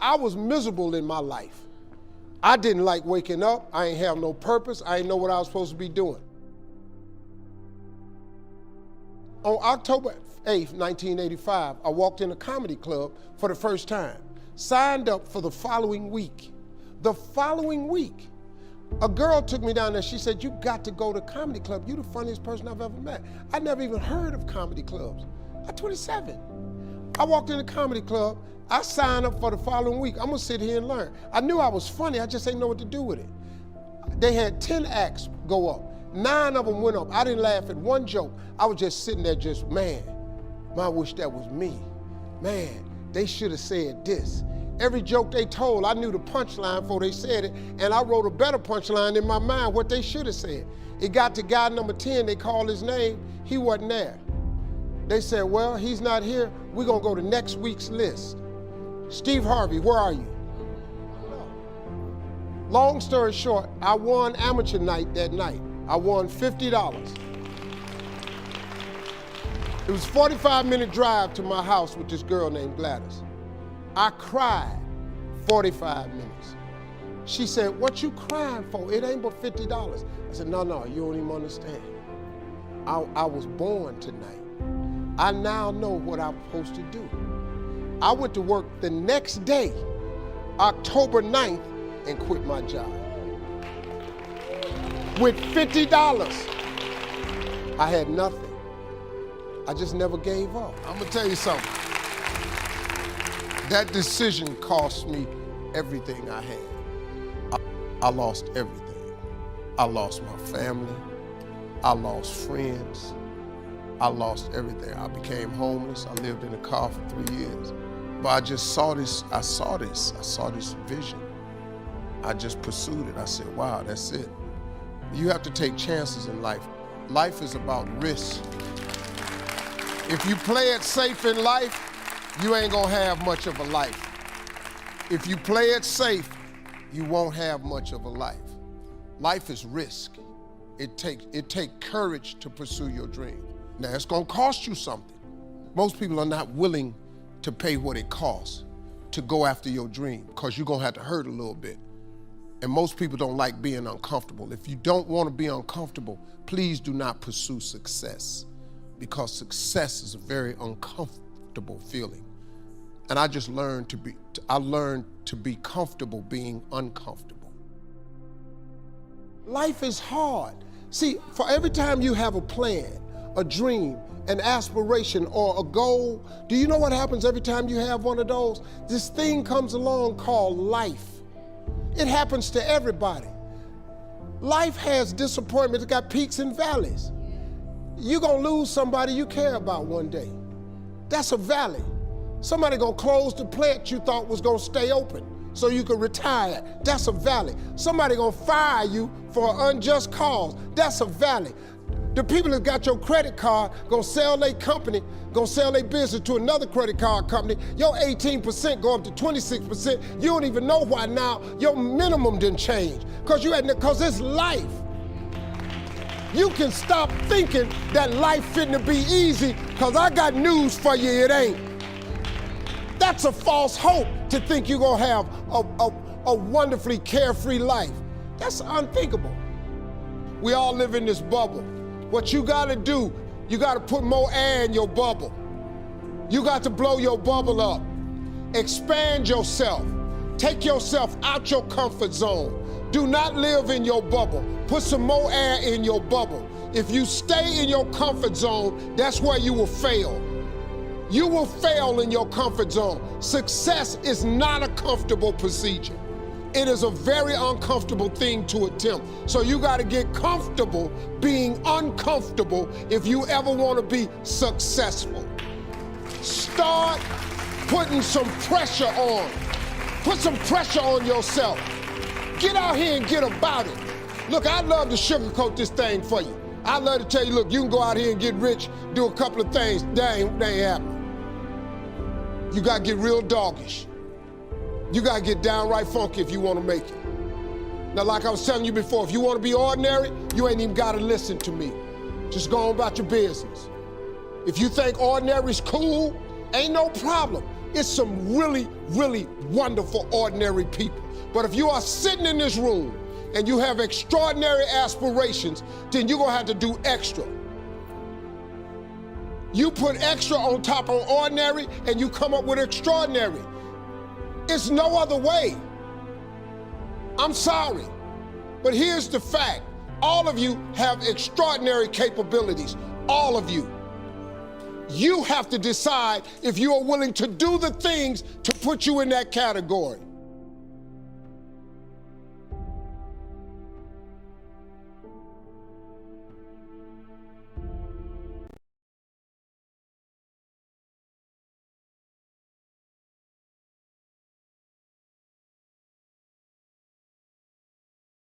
I was miserable in my life. I didn't like waking up. I ain't have no purpose. I didn't know what I was supposed to be doing. On October 8th, 1985, I walked in a comedy club for the first time, signed up for the following week. The following week, a girl took me down there. She said, "You got to go to comedy club. You're the funniest person I've ever met." I never even heard of comedy clubs. I'm 27. I walked in the comedy club. I signed up for the following week. I'm gonna sit here and learn. I knew I was funny. I just didn't know what to do with it. They had 10 acts go up. 9 of them went up. I didn't laugh at one joke. I was just sitting there just, man, I wish that was me. Man, they should have said this. Every joke they told, I knew the punchline before they said it, and I wrote a better punchline in my mind, what they should have said. It got to guy number 10, they called his name, he wasn't there. They said, well, he's not here, we're gonna go to next week's list. Steve Harvey, where are you? Long story short, I won amateur night that night. I won $50. It was a 45-minute drive to my house with this girl named Gladys. I cried 45 minutes. She said, "What you crying for? It ain't but $50. I said, no, you don't even understand. I was born tonight. I now know what I'm supposed to do. I went to work the next day, October 9th, and quit my job. With $50, I had nothing. I just never gave up. I'm gonna tell you something. That decision cost me everything I had. I lost everything. I lost my family. I lost friends. I lost everything. I became homeless. I lived in a car for 3 years. But I just saw this, I saw this vision. I just pursued it. I said, wow, that's it. You have to take chances in life. Life is about risk. If you play it safe in life, you ain't gonna have much of a life. If you play it safe, you won't have much of a life. Life is risk. It takes courage to pursue your dream. Now, it's gonna cost you something. Most people are not willing to pay what it costs to go after your dream, because you're gonna have to hurt a little bit. And most people don't like being uncomfortable. If you don't wanna be uncomfortable, please do not pursue success, because success is a very uncomfortable feeling. And I just learned to be comfortable being uncomfortable. Life is hard. See, for every time you have a plan, a dream, an aspiration, or a goal, do you know what happens every time you have one of those? This thing comes along called life. It happens to everybody. Life has disappointments, it's got peaks and valleys. You're gonna lose somebody you care about one day. That's a valley. Somebody gonna close the plant you thought was gonna stay open so you could retire. That's a valley. Somebody gonna fire you for an unjust cause. That's a valley. The people that got your credit card gonna sell their company, gonna sell their business to another credit card company. Your 18% go up to 26%. You don't even know why now your minimum didn't change. Cause it's life. You can stop thinking that life fitting to be easy, cause I got news for you, it ain't. That's a false hope to think you're gonna have a wonderfully carefree life. That's unthinkable. We all live in this bubble. What you gotta do, you gotta put more air in your bubble. You got to blow your bubble up. Expand yourself. Take yourself out your comfort zone. Do not live in your bubble. Put some more air in your bubble. If you stay in your comfort zone, that's where you will fail. You will fail in your comfort zone. Success is not a comfortable procedure. It is a very uncomfortable thing to attempt. So you gotta get comfortable being uncomfortable if you ever wanna be successful. Start putting some pressure on. Put some pressure on yourself. Get out here and get about it. Look, I'd love to sugarcoat this thing for you. I'd love to tell you, look, you can go out here and get rich, do a couple of things. That ain't happening. You gotta get real doggish. You gotta get downright funky if you wanna make it. Now, like I was telling you before, if you wanna be ordinary, you ain't even gotta listen to me. Just go on about your business. If you think ordinary is cool, ain't no problem. It's some really, really wonderful, ordinary people. But if you are sitting in this room and you have extraordinary aspirations, then you're gonna have to do extra. You put extra on top of ordinary and you come up with extraordinary. It's no other way. I'm sorry, but here's the fact. All of you have extraordinary capabilities, all of you. You have to decide if you are willing to do the things to put you in that category.